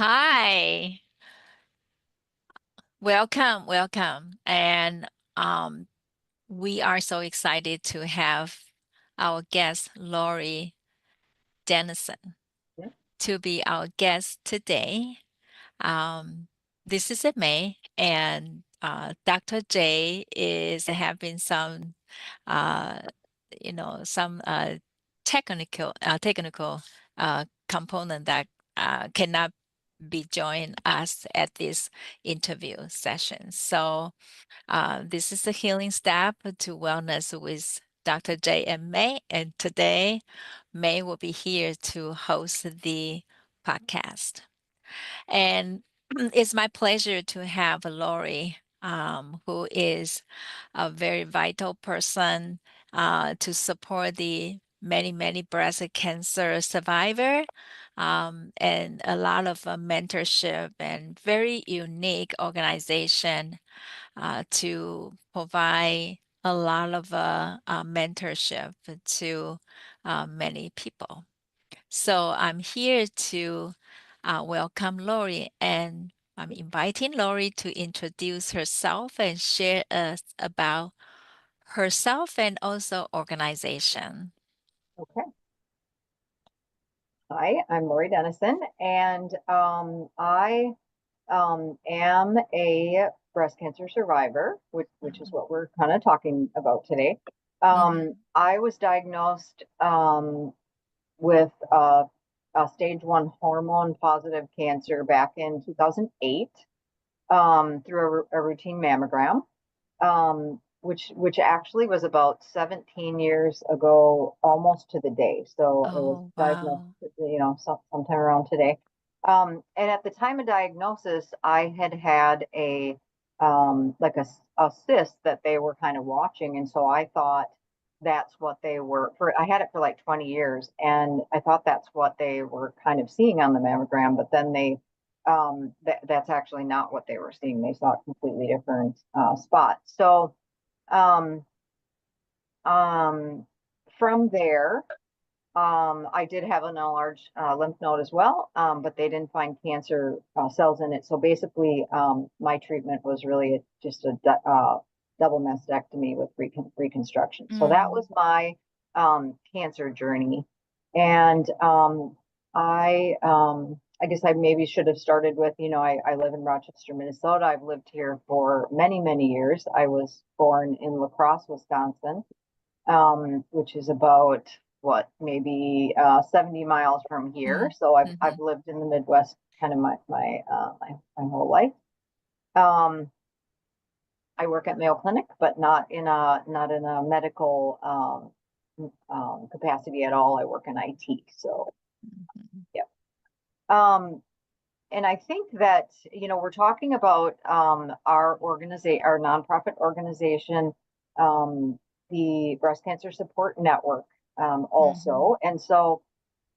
Hi, welcome. And um, we are so excited to have our guest, Lori Denison, Yeah. to be our guest today. Um, this is in May, and Dr. J is having uh, some technical component that cannot be join us at this interview session. So this is the healing step to wellness with Dr. J and May. And today, May will be here to host the podcast. And it's my pleasure to have Lori, who is a very vital person to support the many breast cancer survivor, and a lot of mentorship and very unique organization to provide a lot of mentorship to many people. So I'm here to welcome Lori, and I'm inviting Lori to introduce herself and share us about herself and also organization. Okay. Hi, I'm Lori Denison, and I am a breast cancer survivor, which is Mhm. what we're kind of talking about today. Mhm. I was diagnosed with a stage one hormone positive cancer back in 2008 through a routine mammogram. Which actually was about 17 years ago, almost to the day. So it was Oh, diagnosed, wow. sometime around today. And at the time of diagnosis, I had had like a cyst that they were kind of watching, and so I thought that's what they were for. I had it for like 20 years, and I thought that's what they were kind of seeing on the mammogram. But then that's actually not what they were seeing. They saw a completely different spot. So um, um, from there, I did have an enlarged lymph node as well, but they didn't find cancer cells in it. So basically, my treatment was really just a double mastectomy with reconstruction. So that was Mm. my cancer journey, and I guess I maybe should have started with, I live in Rochester, Minnesota. I've lived here for many years. I was born in La Crosse, Wisconsin, which is about what, maybe 70 miles from here. Mm. So I've Mhm. lived in the Midwest kind of my whole life. Um, I work at Mayo Clinic, but not in a medical capacity at all. I work in IT. So Mhm. yeah. Um, and I think that, we're talking about our nonprofit organization, um, the Breast Cancer Support Network, Mhm. also. And so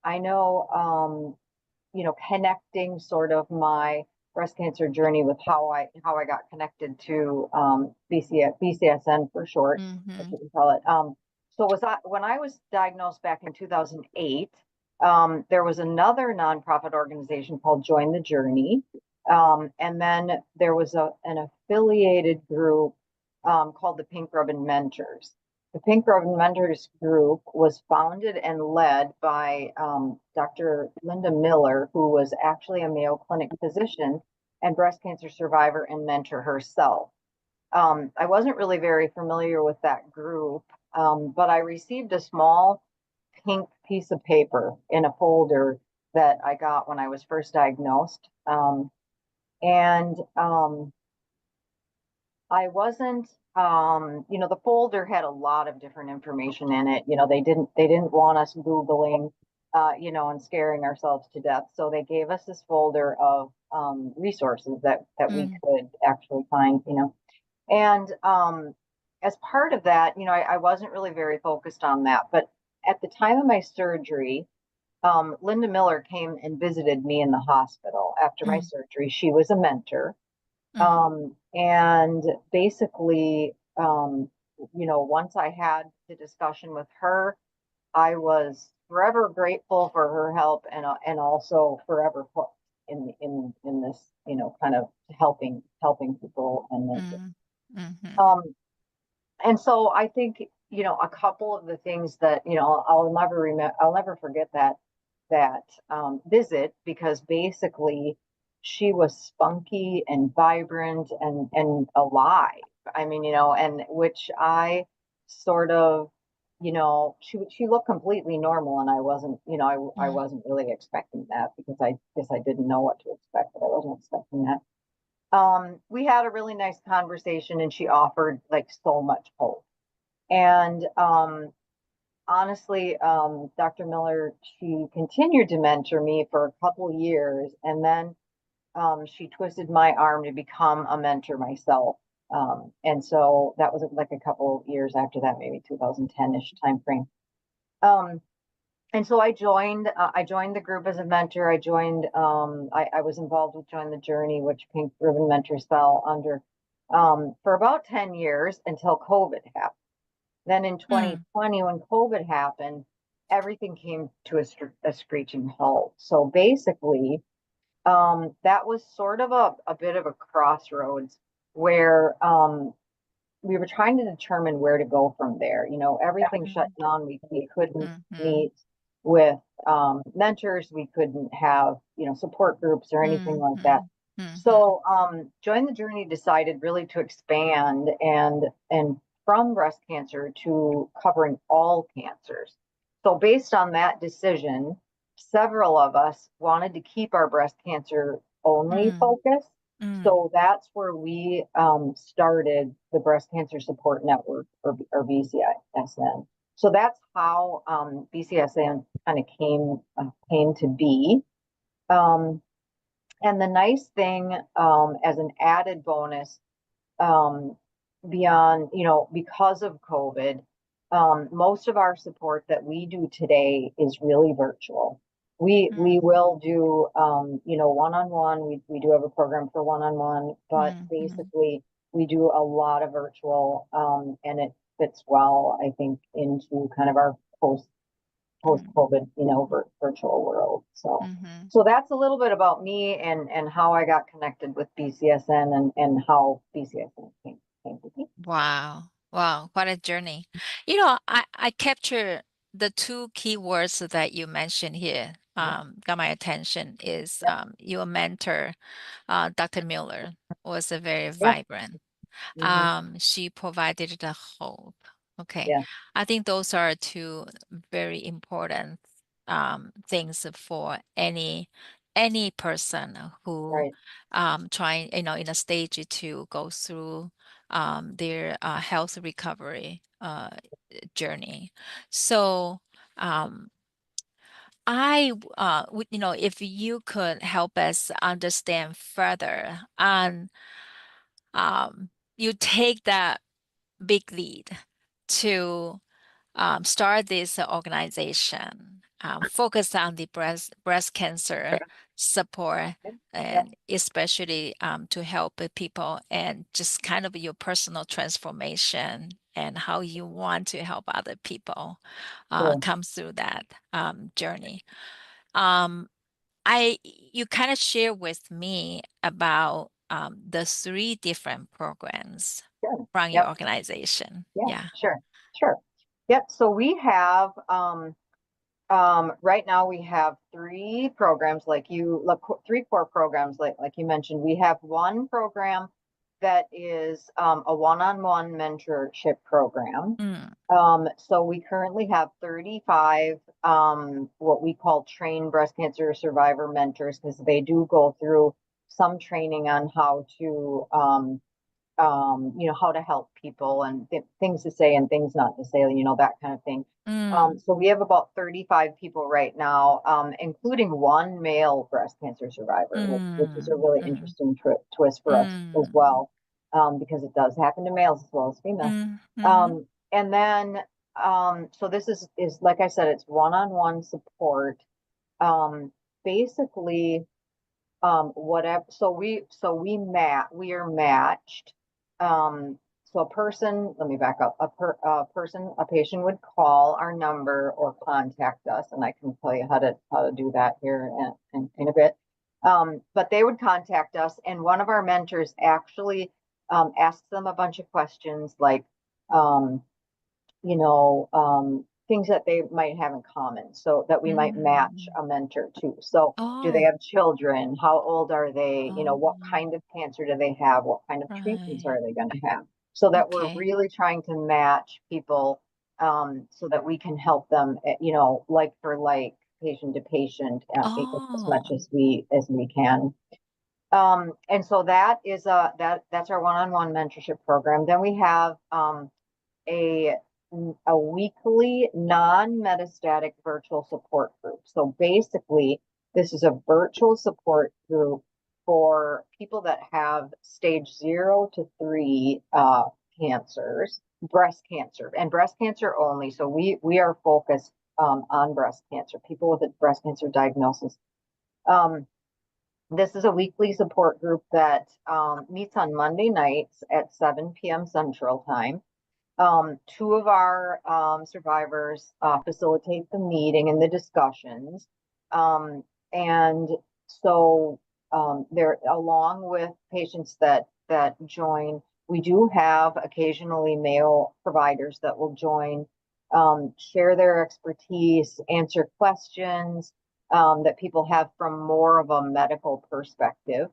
I know, connecting sort of my breast cancer journey with how I got connected to BCSN for short. That's Mhm. what we call it. So was I when I was diagnosed back in 2008. There was another nonprofit organization called Join the Journey, and then there was an affiliated group called the Pink Ribbon Mentors. The Pink Ribbon Mentors group was founded and led by Dr. Linda Miller, who was actually a Mayo Clinic physician and breast cancer survivor and mentor herself. I wasn't really very familiar with that group, but I received a small pink piece of paper in a folder that I got when I was first diagnosed. And I wasn't, the folder had a lot of different information in it. They didn't want us Googling, and scaring ourselves to death. So they gave us this folder of resources that we Mm. could actually find, and as part of that, I wasn't really very focused on that. But at the time of my surgery, Linda Miller came and visited me in the hospital after my Mm. surgery. She was a mentor. Mm. And basically, once I had the discussion with her, I was forever grateful for her help, and also forever hooked. in this, kind of helping people and mentoring. Mm, mhm, Um, and so I think, a couple of the things that, I'll never forget that visit, because basically she was spunky and vibrant and alive. I mean, and which I sort of, she looked completely normal, and I wasn't, I mm, wasn't really expecting that, because I guess I didn't know what to expect, but I wasn't expecting that. We had a really nice conversation, and she offered like so much hope. And honestly, Dr. Miller, she continued to mentor me for a couple years, and then she twisted my arm to become a mentor myself. And so that was like a couple of years after that, maybe 2010-ish time frame. Um, and so I joined the group as a mentor. I was involved with Join the Journey, which Pink Ribbon Mentors fell under, for about 10 years until COVID happened. Then in mm, 2020, when COVID happened, everything came to a screeching halt. So basically, that was sort of a bit of a crossroads where we were trying to determine where to go from there. Everything shut mm, down. We couldn't mhm, meet with mentors. We couldn't have, support groups or anything like that. mhm, mhm, So Join the Journey decided really to expand and from breast cancer to covering all cancers. So based on that decision, several of us wanted to keep our breast cancer only mm, focus. mm, So that's where we started the Breast Cancer Support Network, or BCSN. So that's how BCSN kind of came to be. Um, and the nice thing, as an added bonus, um, beyond, because of COVID, most of our support that we do today is really virtual. We mm, will do, one-on-one. We do have a program for one-on-one, but mhm, basically we do a lot of virtual, and it fits well, I think, into kind of our mm, post-COVID, virtual world. So, mhm. so that's a little bit about me and how I got connected with BCSN and how BCSN came to be. Wow. Wow, what a journey. I capture the two key words that you mentioned here, Yeah, got my attention is yeah, your mentor, Dr. Miller, was a very yeah, vibrant. hmm, She provided the hope. Okay. yeah, I think those are two very important things for any person who right, trying, in a stage to go through their health recovery journey. So um, if you could help us understand further on you take that big lead to start this organization, focus on the breast cancer support, yeah, yeah, and especially to help people and just kind of your personal transformation and how you want to help other people sure, come through that journey. Um, you kind of share with me about the three different programs sure, from your yep, organization. yeah, Yeah. sure, yep. So we have, right now we have three programs, three core programs, like you mentioned. We have one program that is a one-on-one mentorship program. Mm, So we currently have 35 what we call trained breast cancer survivor mentors, because they do go through some training on how to how to help people and things to say and things not to say, that kind of thing. mm, So we have about 35 people right now, including one male breast cancer survivor, which is a mm, really mm, interesting twist for us as mm, well, because it does happen to males as well as females. mm, mm, And then, so this is like I said, it's one-on-one support. Um, Basically, whatever. We are matched. So let me back up. A patient would call our number or contact us, and I can tell you how to do that here in a bit. But they would contact us, and one of our mentors actually asks them a bunch of questions like, um, things that they might have in common so that we might match Mm. a mentor to. So, do they Oh, have children? How old are they? What oh, kind of cancer do they have? What kind of treatments right. are they going to have? So that we're Okay. really trying to match people so that we can help them, like for like, patient to patient, as much Oh, as we can. And so that's our one-on-one mentorship program. Then we have a a weekly non-metastatic virtual support group. So basically, this is a virtual support group for people that have stage 0 to 3 cancers, breast cancer, and breast cancer only. So we are focused on breast cancer, people with a breast cancer diagnosis. Um, this is a weekly support group that meets on Monday nights at 7 p.m. Central Time. Two of our survivors facilitate the meeting and the discussions. And so they're along with patients that join. We do have occasionally male providers that will join, share their expertise, answer questions that people have from more of a medical perspective.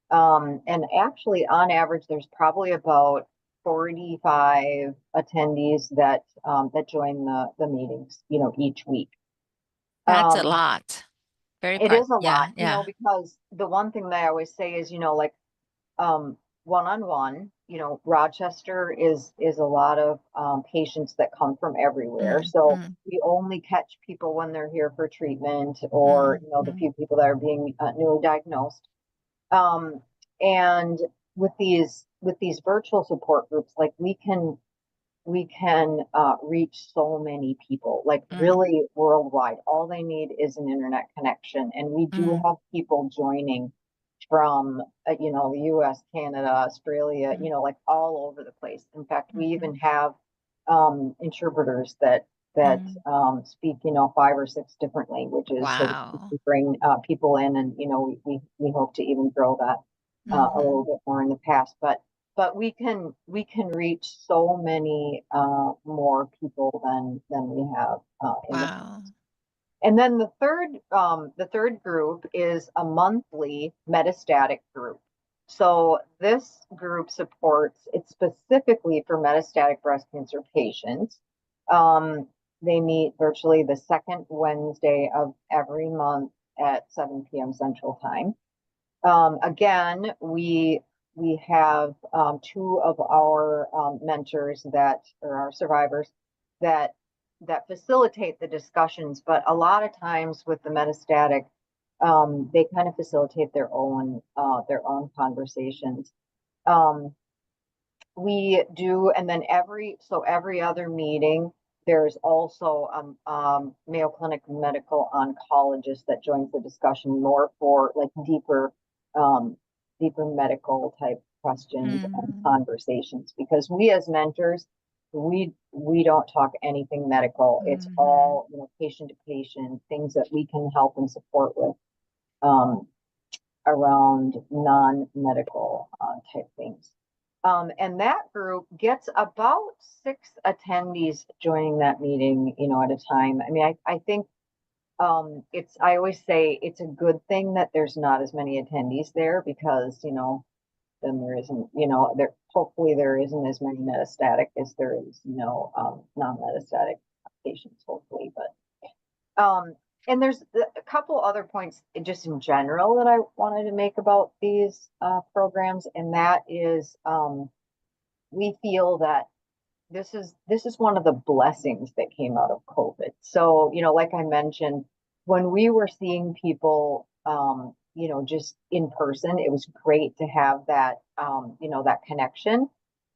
And actually, on average, there's probably about 45 attendees that join the meetings, each week. that's a Um, lot. Very it part. is a lot, Yeah, yeah. because the one thing that I always say is, like, one on one, Rochester is a lot of patients that come from everywhere. Mm, So mm, we only catch people when they're here for treatment, or mm, the mm, few people that are being newly diagnosed. Um, and with these virtual support groups, like, we can reach so many people, like, mm, really worldwide. All they need is an internet connection, and we do mm, have people joining from the US, Canada, Australia, mm, like all over the place. In fact, we mhm. even have interpreters that Mm. speak 5 or 6 different languages, so we Wow. can bring people in, and we hope to even grow that a little Mhm. bit more in the past. But we can reach so many more people than we have in the Wow. and then the third group is a monthly metastatic group. So this group supports, it's specifically for metastatic breast cancer patients. Um, they meet virtually the second Wednesday of every month at 7 p.m. Central Time. Again, we have two of our mentors that or our survivors that facilitate the discussions, but a lot of times with the metastatic, they kind of facilitate their own conversations. Um, we do, and then every other meeting, there's also Mayo Clinic medical oncologist that joins the discussion more for like deeper medical type questions and Mm, conversations. Because we as mentors, we don't talk anything medical. It's mhm. all patient to patient things that we can help and support with. Um, Around non-medical type things. And that group gets about 6 attendees joining that meeting, at a time. I mean, I think I always say it's a good thing that there's not as many attendees there, because, then there isn't, hopefully there isn't as many metastatic as there is, non-metastatic patients, hopefully. Um, and there's a couple other points just in general that I wanted to make about these programs, and that is, we feel that this is one of the blessings that came out of COVID. So, like I mentioned, when we were seeing people, just in person, it was great to have that connection.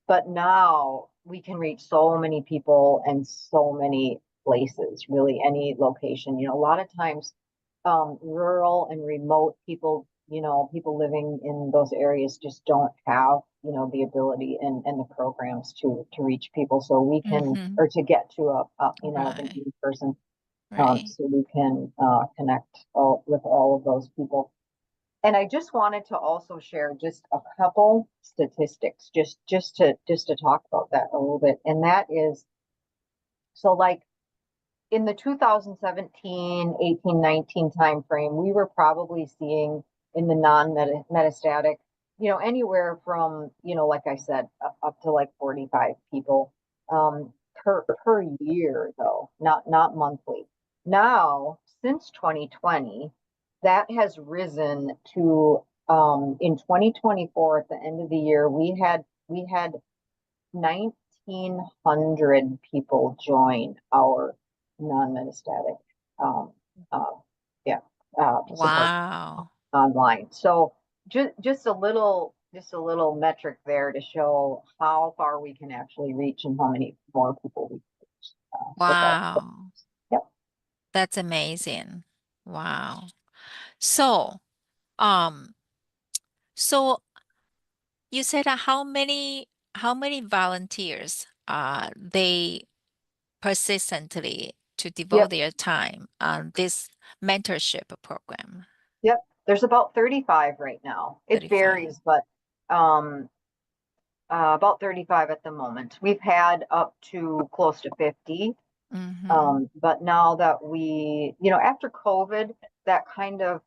But now we can reach so many people and so many places, really any location. A lot of times, rural and remote people, people living in those areas just don't have, the ability and the programs to reach people. So we can, Mhm. or to get to a Right. visiting person, Right. so we can connect with all of those people. And I just wanted to also share just a couple statistics, just to talk about that a little bit. And that is, so like in the 2017, 18, 19 timeframe, we were probably seeing in the non-metastatic, anywhere from, like I said, up to like 45 people per year, though, not monthly. Now, since 2020, that has risen to in 2024 at the end of the year, we had 1,900 people join our non-metastatic, um, uh, yeah, support Wow. online. So just a little metric there to show how far we can actually reach and how many more people we can reach with our. Wow. Yep. That's amazing. Wow. So, um, so you said how many volunteers they persistently to devote Yep. their time on this mentorship program? Yep. There's about 35 right now. It 35. varies, but um, about 35 at the moment. We've had up to close to 50. Mm-hmm. But now that after COVID, that kind of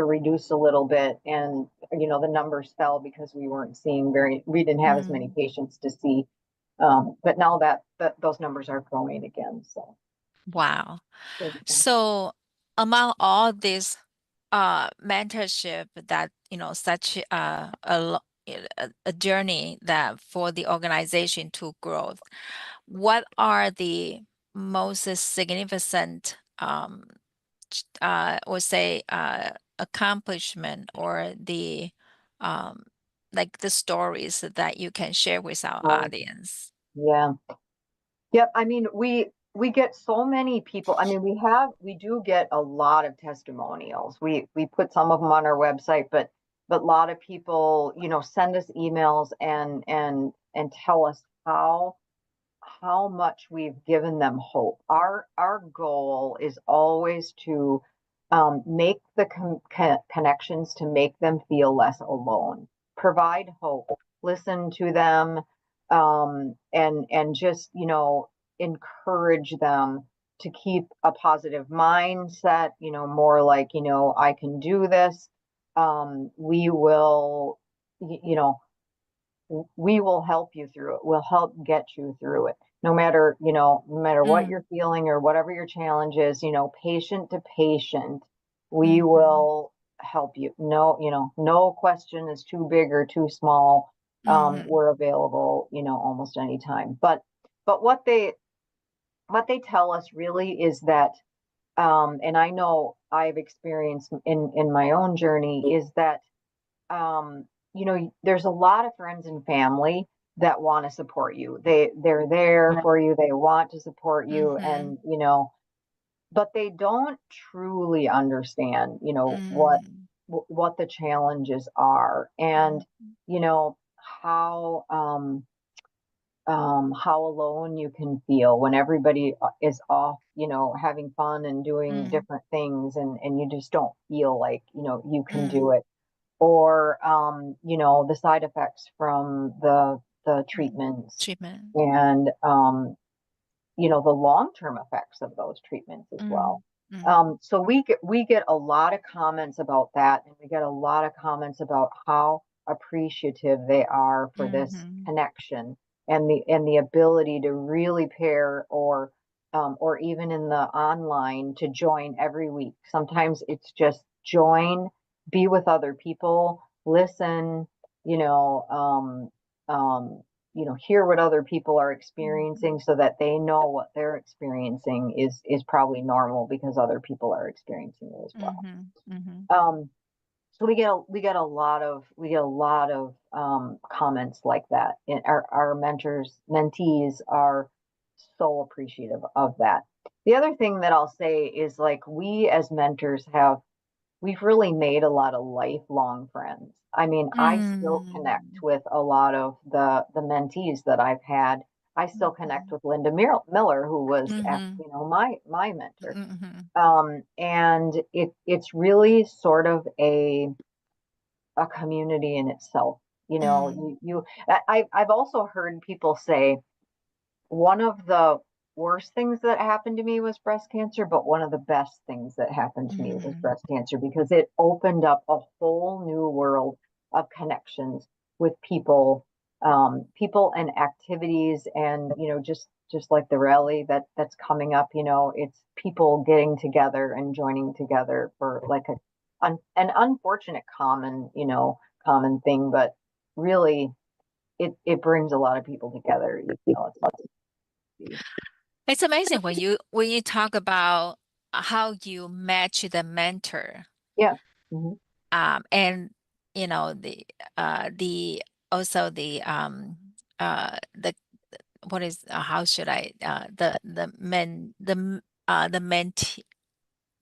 reduced a little bit, and the numbers fell because we didn't have as many Mm. patients to see. But now that those numbers are growing again, so Wow. there we go. So among all this mentorship that such a journey that for the organization to grow, what are the most significant or say accomplishment or the um like the stories that you can share with our Um, audience? yeah. Yep. I mean, we get so many people. I mean, we do get a lot of testimonials. We put some of them on our website, but a lot of people, send us emails and tell us how much we've given them hope. Our goal is always to make the connections to make them feel less alone, provide hope, listen to them, and just encourage them to keep a positive mindset. More like I can do this. We will, you know we will help you through it. We'll help get you through it. No matter what Mm, you're feeling or whatever your challenge is, patient to patient, we mm-hmm, will help you. No, no question is too big or too small. mm-hmm, We're available, almost any time. But what they tell us really is that, and I know I've experienced in my own journey, is that there's a lot of friends and family that want to support you. They're there for you. They want to support you, mm-hmm, and but they don't truly understand, mm, what the challenges are, and mm, you know how how alone you can feel when everybody is off, having fun and doing mm, different things, and you just don't feel like you can do mm, it, or the side effects from the mm. treatments, Treatment. and the long-term effects of those treatments as well. Mm, mm, So we get a lot of comments about that, and we get a lot of comments about how appreciative they are for this mm-hmm, connection, and the ability to really pair, or even in the online, to join every week. Sometimes it's just join, be with other people, listen, you know, hear what other people are mm-hmm, experiencing, so that they know what they're experiencing is probably normal because other people are experiencing it as well. mm-hmm, mm-hmm, Um, so we get a lot of comments like that. And our mentees are so appreciative of that. The other thing that I'll say is, like, we as mentors we've really made a lot of lifelong friends. I mean, I still connect mm, with a lot of the mentees that I've had. I still connect with Linda Miller, who was, Mhm. my mentor. Mhm. And it's really sort of a community in itself. You know, Mm. I've also heard people say one of the worst things that happened to me was breast cancer, but one of the best things that happened to me was Mhm. breast cancer because it opened up a whole new world of connections with people, people and activities, and just like the rally that's coming up. It's people getting together and joining together for like an unfortunate common thing, but really it brings a lot of people together. It's It's amazing when you talk about how you match the mentor, Yeah. Mhm. and the also the what is how should I the mentee,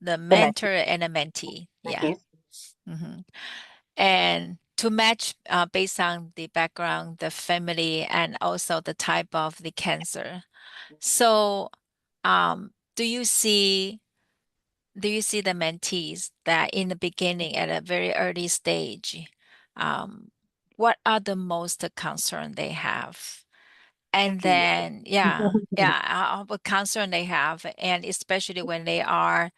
the The men mentor and the mentee, yeah. mentees. Hmm. And to match based on the background, the family, and also the type of the cancer. So, do you see the mentees that in the beginning, at a very early stage, um, what are the most concern they have? And Fear. then, yeah, what concern they have, and especially when they are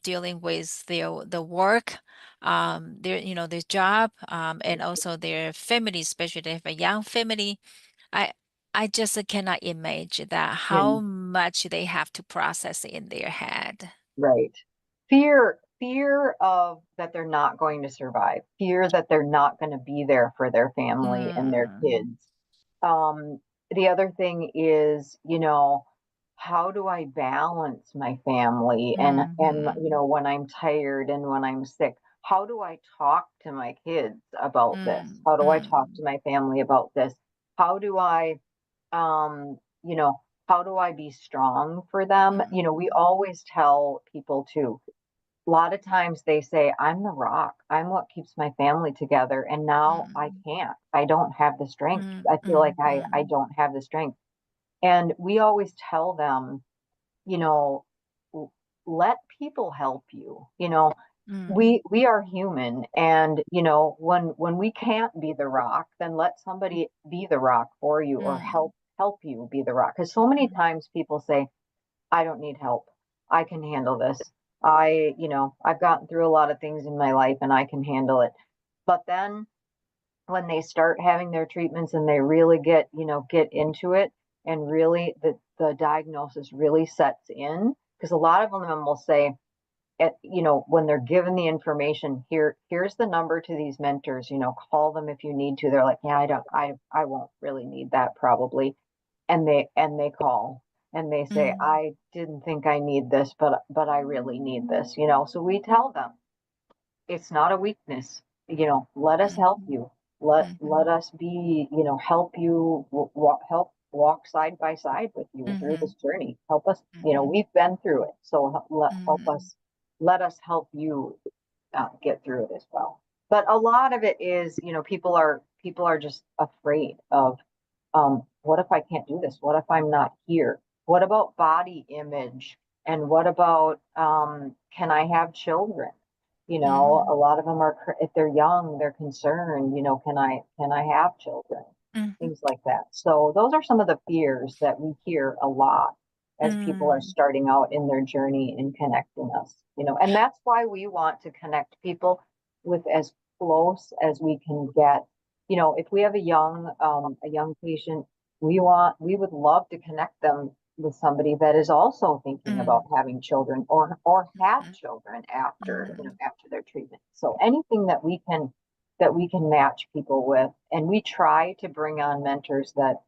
dealing with the work, their job, and also their family, especially if they have a young family. I I just cannot imagine that how And much they have to process in their head. right. Fear of that they're not going to survive, fear that they're not going to be there for their family and their Mm, kids. Um, the other thing is, how do I balance my family and mhm, when I'm tired and when I'm sick, how do I talk to my kids about this? mm, How do I talk mm, to my family about this? How do I um, you know, how do I be strong for them? We mm, always tell people too. A lot of times they say, I'm the rock. I'm what keeps my family together. And now I mm, can't. I don't have the strength. mm, I feel like mm, I mm, don't have the strength. And we always tell them, you know, let people help you. mm, We are human, and when we can't be the rock, then let somebody be the rock for you or mm, help you be the rock. Because so many times people say, I don't need help, I can handle this. I've gotten through a lot of things in my life and I can handle it. But then when they start having their treatments and they really get into it, and really the diagnosis really sets in, because a lot of them will say, when they're given the information, here's the number to these mentors, call them if you need to. They're like, yeah, I won't really need that probably. And they call and they say, mm, I didn't think I need this, but I really need this. So we tell them it's not a weakness. Let us help mm, you. Let mhm, us be, help you help walk side by side with you through mhm, this journey. Help us. mhm, We've been through it, so mhm, let us help you get through it as well. But a lot of it is, people are just afraid of, what if I can't do this? What if I'm not here? What about body image? And what about, can I have children? A mhm, lot of them are, if they're young, they're concerned, can I have children? mhm, Things like that. So those are some of the fears that we hear a lot as people are mm, starting out in their journey in connecting us, and that's why we want to connect people with as close as we can get. If we have a young patient, we would love to connect them with somebody that is also thinking about mm, having children or have mhm, children after mhm, after their treatment. So anything that we can match people with, and we try to bring on mentors that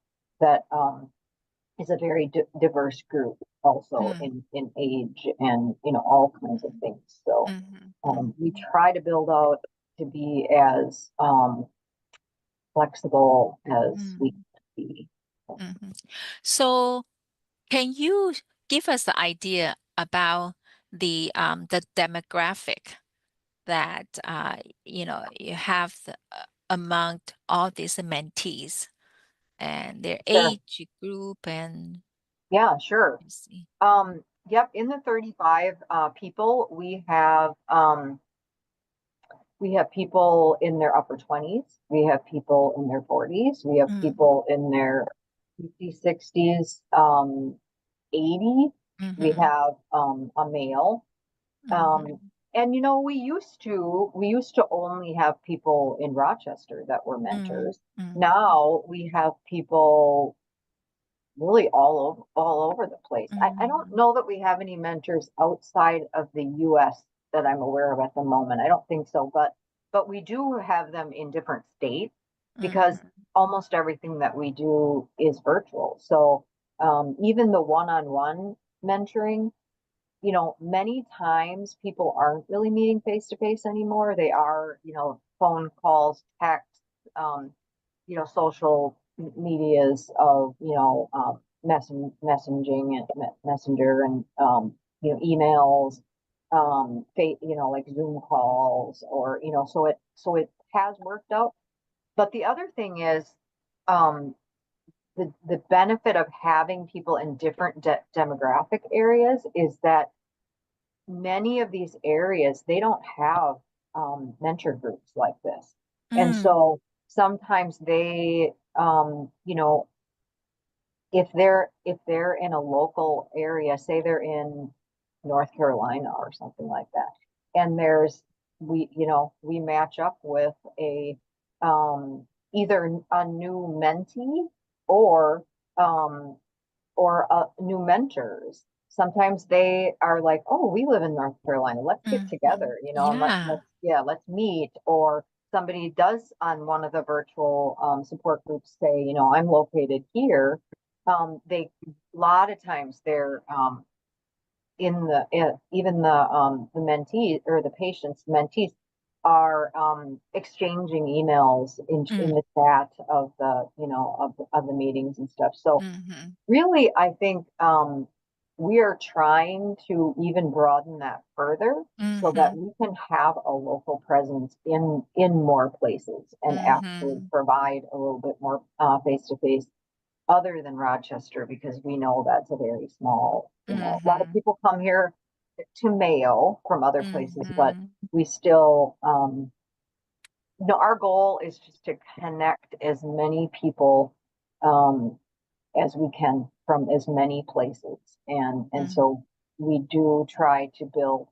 is a very diverse group, also mm, in age and all kinds of things. So mhm, we mhm, try to build out to be as flexible as we mm, can be. mhm. So, can you give us the idea about the demographic that you have among all these mentees? and their Sure. age group and Yeah, sure. let's see. Yep, in the 35 people, we have people in their upper 20s, we have people in their 40s, we have Mm, people in their 50s, 60s, 80. We mm-hmm, have a male. Um, mm-hmm, and we used to only have people in Rochester that were mm, mentors. mm, Now we have people really all over the place. I don't mm, know that we have any mentors outside of the US that I'm aware of at the moment. I don't think so, but we do have them in different states because mm, almost everything that we do is virtual. So even the one-on-one mentoring, many times people aren't really meeting face to face anymore. They are, phone calls, texts, um, social medias of, messaging and messenger and, emails, like Zoom calls or, so it has worked out. But the other thing is, um, the benefit of having people in different demographic areas is that many of these areas they don't have mentor groups like this, and mm, so sometimes they if they're in a local area, say they're in North Carolina or something like that, and we match up with a either a new mentee or um, new mentors. Sometimes they are like, "Oh, we live in North Carolina. Let's get mm-hmm. together, and Yeah. let's meet." Or somebody does on one of the virtual support groups say, "I'm located here." They a lot of times they're even the mentee or the patient's mentees are exchanging emails in Mm, the chat of the meetings and stuff. So mm-hmm, really, I think we are trying to even broaden that further so that mm-hmm, we can have a local presence in more places and actually mm-hmm, provide a little bit more face to face other than Rochester because we know that's a very small, a lot of mm-hmm, people come here to Mayo from other places, but mm-hmm, we still, our goal is just to connect as many people um, as we can from as many places. And so we do try to build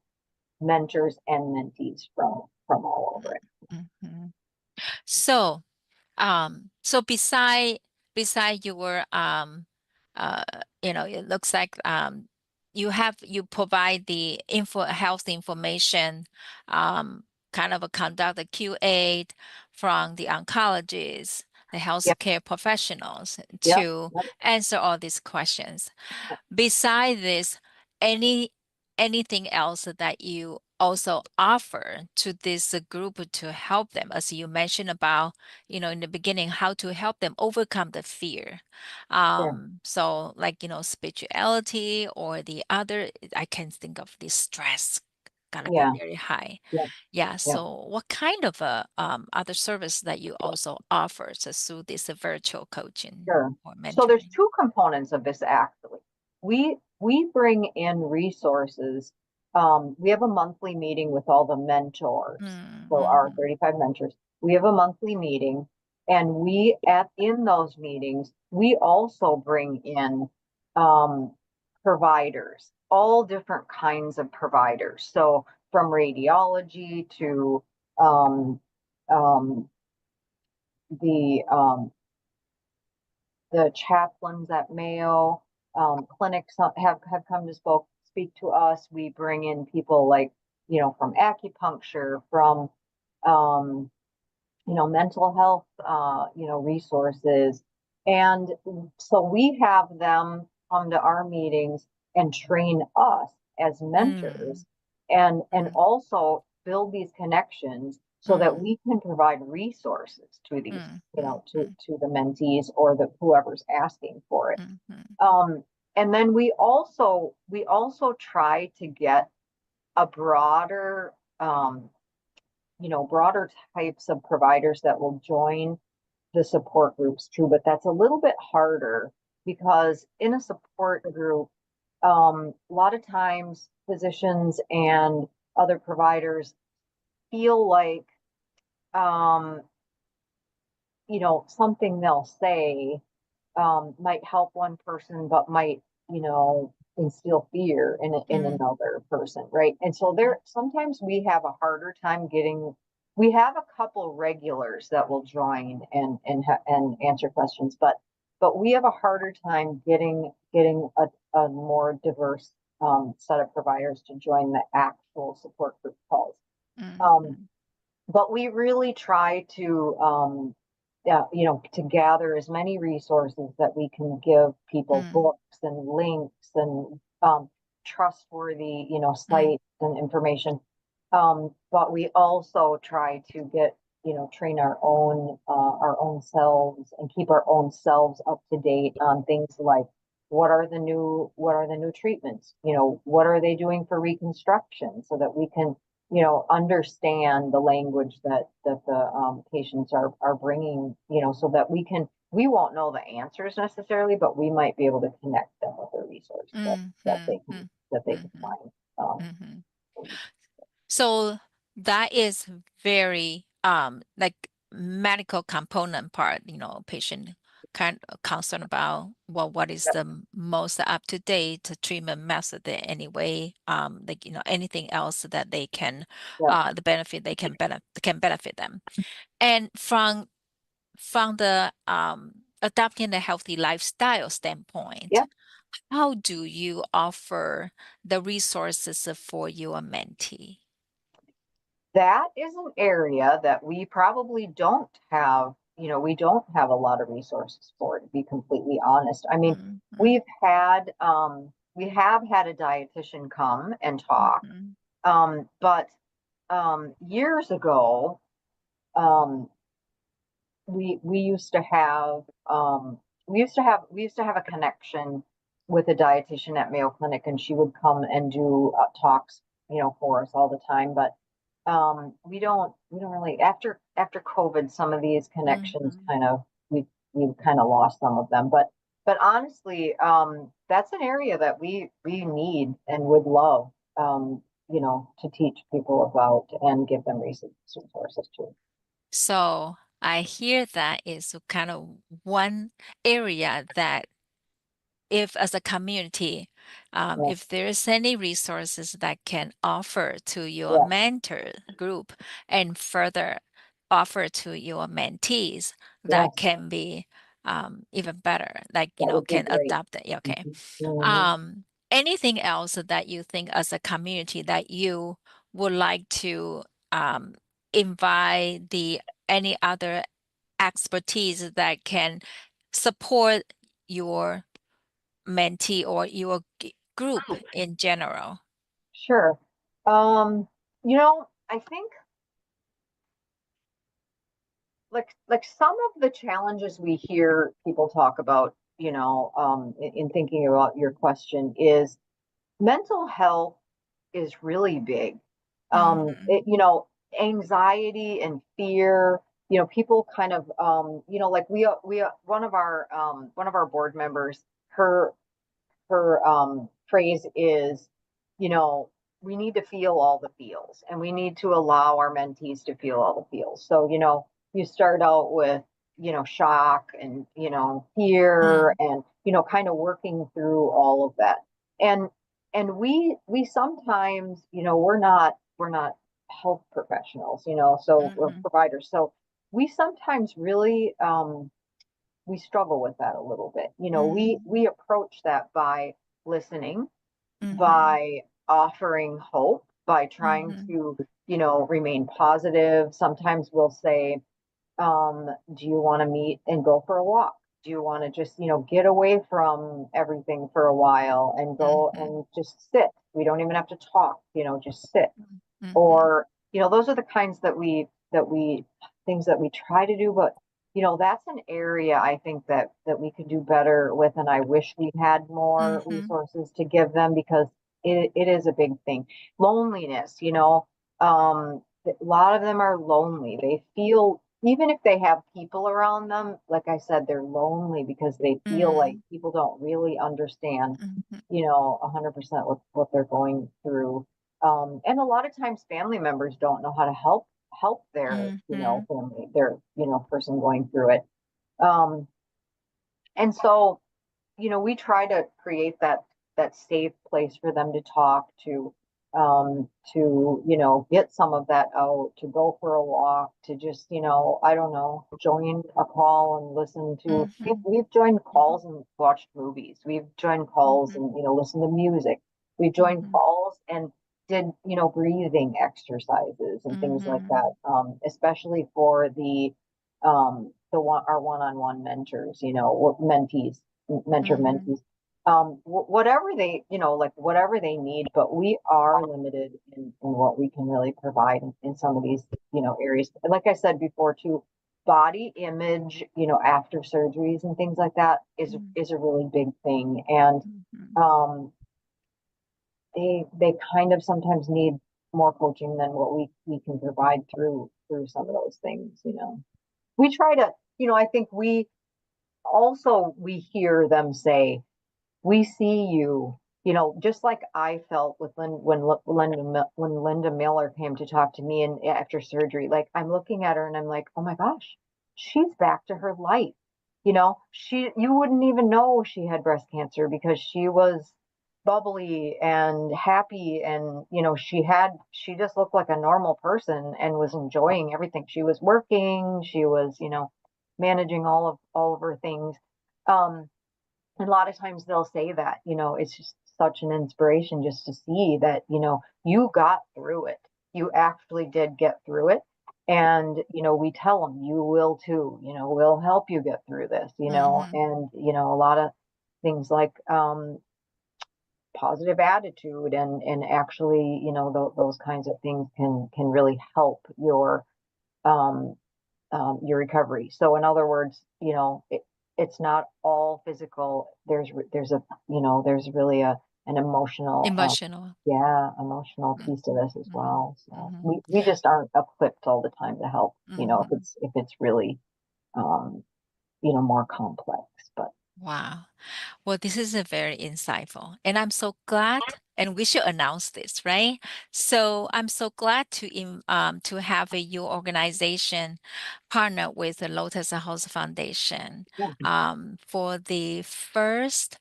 mentors and mentees from all over it. mm-hmm. So, so beside your uh it looks like you provide the health information, um kind of a conduct a QA from the oncologists, the Yep, healthcare professionals yep, to yep, answer all these questions. Beside this, any anything else that you also offer to this group to help them, as you mentioned about, in the beginning, how to help them overcome the fear. sure. So like, spirituality or the other, I can think of the stress gonna be Yeah, very high. yep, Yeah. yep. So what kind of other service that you also offer through this virtual coaching Sure. or So there's mentoring? two components of this actually. We bring in resources. We have a monthly meeting with all the mentors. So our Mm-hmm. 35 mentors, we have a monthly meeting, and we at in those meetings, we also bring in um, providers, all different kinds of providers. So from radiology to um, um, the the chaplains at Mayo clinics have come to speak to us. We bring in people like from acupuncture, from um, mental health resources, and so we have them come to our meetings and train us as Mm, mentors, and mm, also build these connections so that mm, we can provide resources to these mm, mm, mm, to the mentees or the whoever's asking for it. mm, mm, um, and then we also try to get a broader types of providers that will join the support groups too, but that's a little bit harder because in a support group, a lot of times physicians and other providers feel like, um, something they'll say might help one person, but might, instill fear in Mm, another person, right? And so mhm, there sometimes we have a harder time getting. We have a couple regulars that will join and answer questions, but we have a harder time getting a more diverse set of providers to join the actual support group calls. Um, mhm, but we really try to yeah, to gather as many resources that we can give people, mm, books and links and trustworthy, mm, sites and information. But we also try to get, train our own selves and keep our own selves up to date on things like what are the new treatments? What are they doing for reconstruction so that we can, understand the language that the patients are bringing, so that we won't know the answers necessarily, but we might be able to connect them with a resource mhm, that they can mhm, find. mhm. So that is very like medical component part, patient kind of concerned about, well, what is Yep, the most up-to-date treatment method anyway, like anything else that they can yep, the benefit they can benefit them. And from the adopting a healthy lifestyle standpoint, yep. how do you offer the resources for your mentee? That is an area that we probably don't have, we don't have a lot of resources for, to be completely honest. I mean, Mhm, we have had a dietitian come and talk, mhm, but years ago, um, we used to have we used to have a connection with a dietitian at Mayo Clinic, and she would come and do talks, for us all the time. But we don't really, after COVID, some of these connections mhm. kind of we kind of lost some of them. But honestly, that's an area that we need and would love, to teach people about and give them resources to. So I hear that is kind of one area that if as a community, Yeah, if there's any resources that can offer to your yeah, mentor group and further offer to your mentees, that yes. can be even better, like, That would be can great. adopt it. Yeah, okay. Mhm, mhm. Anything else that you think as a community that you would like to um, invite any other expertise that can support your mentee or your group in general? Sure. I think like some of the challenges we hear people talk about, in thinking about your question is mental health is really big. Mhm, Anxiety and fear, people kind of, like one of our board members, her phrase is, you know, we need to feel all the feels and we need to allow our mentees to feel all the feels. So, you start out with, shock and, fear mm, and, kind of working through all of that. And we sometimes, we're not health professionals, so we're mhm, providers. So we sometimes really we struggle with that a little bit. mhm, We approach that by listening, mhm, by offering hope, by trying mhm, to, remain positive. Sometimes we'll say, do you want to meet and go for a walk? Do you want to just, get away from everything for a while and go mhm, and just sit? We don't even have to talk, just sit. mhm, Or, those are the kinds that we things that we try to do, but that's an area I think that we could do better with, and I wish we had more mhm, resources to give them because it is a big thing. Loneliness, a lot of them are lonely. They feel even if they have people around them, like I said, they're lonely because they feel like Mm, people don't really understand, mhm, 100% what they're going through. And a lot of times family members don't know how to help their, mhm, family, their, person going through it. Um, and so we try to create that safe place for them to talk to get some of that out, to go for a walk, to just I don't know, join a call and listen to. mhm, We've joined mhm, calls and watched movies. We've joined calls mhm, and listened to music. We've joined mhm, calls and did breathing exercises and things like mhm, that, especially for the one our one-on-one mentors, mentees, mentor mhm, mentees, whatever they like whatever they need, but we are limited in what we can really provide in some of these areas, like I said before too. Body image, after surgeries and things like that mhm, is a really big thing. And mhm. um they kind of sometimes need more coaching than what we can provide through some of those things. We try to, I think we hear them say, we see you, just like I felt with when Linda Miller came to talk to me and after surgery. Like, I'm looking at her and I'm like, oh my gosh, she's back to her life. You wouldn't even know she had breast cancer because she was bubbly and happy, and she just looked like a normal person and was enjoying everything. She was working, she was managing all of her things. um and a lot of times they'll say that, it's just such an inspiration just to see that, you got through it. You actually did get through it. And, we tell them you will too, we'll help you get through this, Mhm. and, a lot of things like positive attitude and actually, those kinds of things can really help um, your recovery. So in other words, it's not all physical. There's really an emotional, Emotional. yeah, emotional piece to Mhm, this as mhm, well. So mhm, we just aren't equipped all the time to help, mhm. if it's really, um, more complex. But Wow. Well, this is a very insightful, and I'm so glad, and we should announce this, right? So I'm so glad to have your organization partner with the Lotus House Foundation yeah, for the first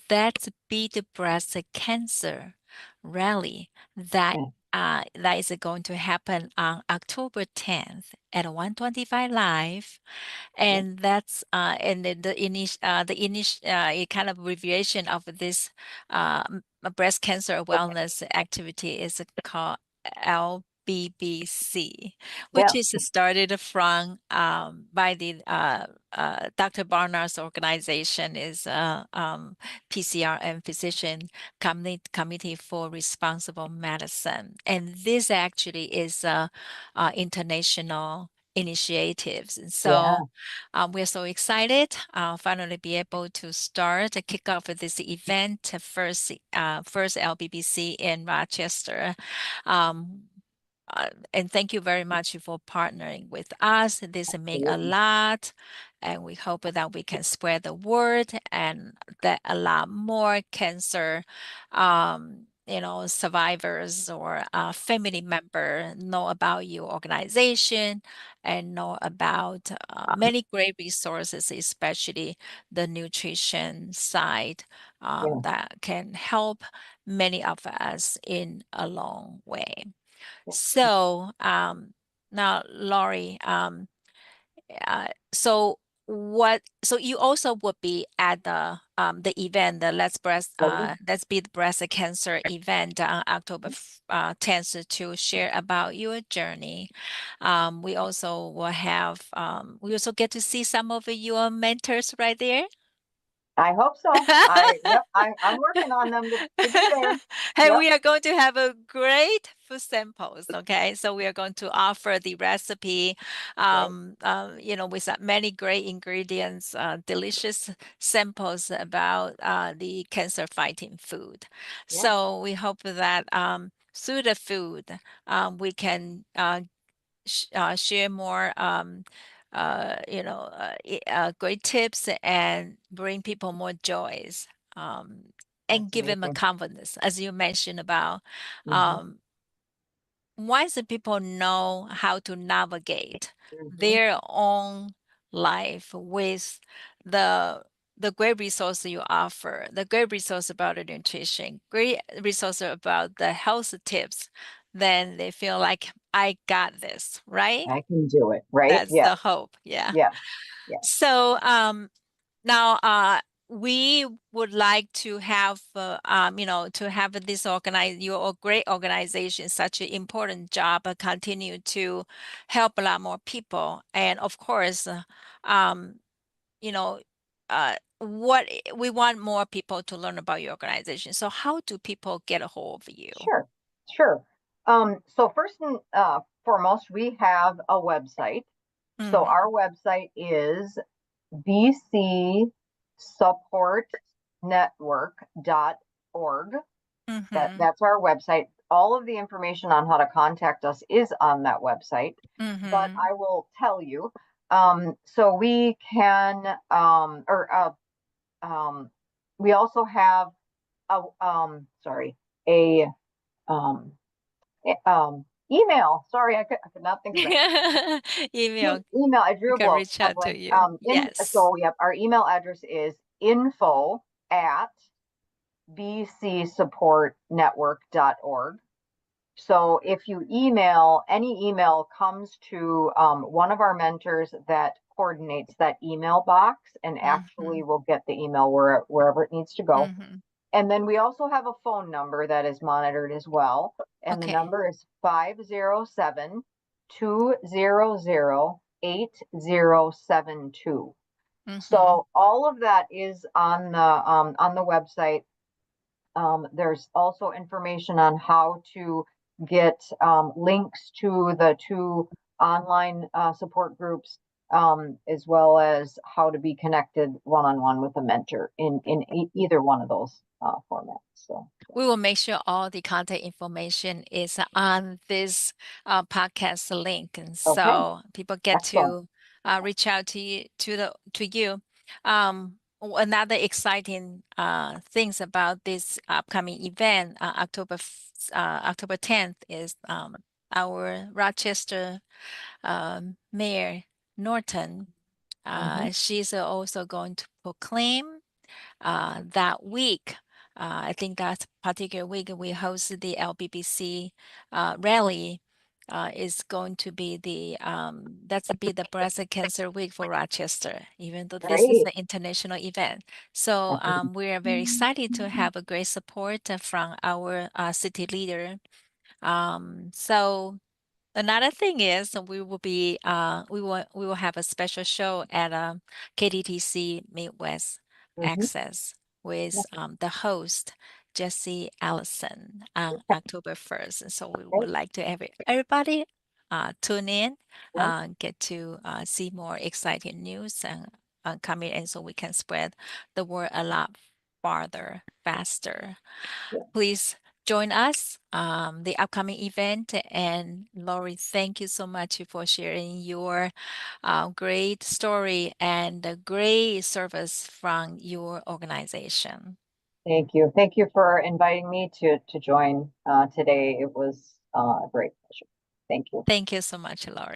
Let's Beat Breast Cancer rally that yeah, that is going to happen on October 10th at 125 Live, yeah, and that's and the kind of abbreviation of this breast cancer wellness activity is called LBBC, which yeah, is started from by the Dr. Barnard's organization is PCR and Physician Committee for Responsible Medicine, and this actually is international initiatives. And so yeah, we're so excited finally be able to start to kick off this event first LBBC in Rochester. Um, and thank you very much for partnering with us. This means a absolutely. lot, and we hope that we can spread the word and that a lot more cancer, survivors or family member know about your organization and know about many great resources, especially the nutrition side Yeah, that can help many of us in a long way. yeah. So now, Lori, so so you also would be at the event, the So, Let's Beat Breast Cancer event on October 10th to share about your journey. We also get to see some of your mentors right there. I hope so. Yep, I'm working on them to be there. Hey, Yep, we are going to have a great food samples. Okay, so we are going to offer the recipe, right. with many great ingredients, delicious samples about the cancer fighting food. Yeah, So we hope that through the food, we can share more great tips and bring people more joys, and That's give them a amazing. confidence, as you mentioned about Hmm. um, once the people know how to navigate Hmm. their own life with the the great resource you offer, the great resource about the nutrition, great resource about the health tips, then they feel like I got this, right? I can do it, right? That's Yes, the hope. Yeah. yes, yes. So now we would like to have to have this your great organization, such an important job, continue to help a lot more people. And of course, um you know what we want more people to learn about your organization. So how do people get a hold of you? Sure, sure. So first and foremost, we have a website. So Mm-hmm. our website is bcsupportnetwork.org. Mm-hmm. That's our website. All of the information on how to contact us is on that website. But Mm-hmm. I will tell you, so we can, um, we also have sorry, a um, email. Sorry, I could not think of that. Email, Email. I we drew a can blank. reach A out to blank. you. Yes. Yep. Our email address is info@bcsupportnetwork.org. So if you email, any email comes to one of our mentors that coordinates that email box and Mm-hmm. actually will get the email wherever it needs to go. Mm-hmm. And then we also have a phone number that is monitored as well. And the Okay. number is 507-200-8072. Mm-hmm. So all of that is on the website. There's also information on how to get links to the two online support groups, as well as how to be connected one-on-one with a mentor in either one of those formats. So, We will make sure all the contact information is on this podcast link, and okay, so people get excellent. to reach out to you to you. Another exciting things about this upcoming event, October 10th, is our Rochester Mayor Norton. Hmm. She's also going to proclaim that week. I think that particular week we host the LBBC rally. Is going to be that's to be the breast cancer week for Rochester, even though this is Great. an international event. So That's a- we are very excited to have a great support from our city leader. So another thing is we will have a special show at KDTC Midwest Mhm. Access with Yeah, the host Jesse Allison on yeah, October 1st. And so we great. would like to everybody tune in, Yeah, get to see more exciting news and coming in, so we can spread the word a lot farther, faster. yeah. Please join us the upcoming event. And Lori, thank you so much for sharing your great story and the great service from your organization. Thank you. Thank you for inviting me to join today. It was a great pleasure. Thank you. Thank you so much, Lori.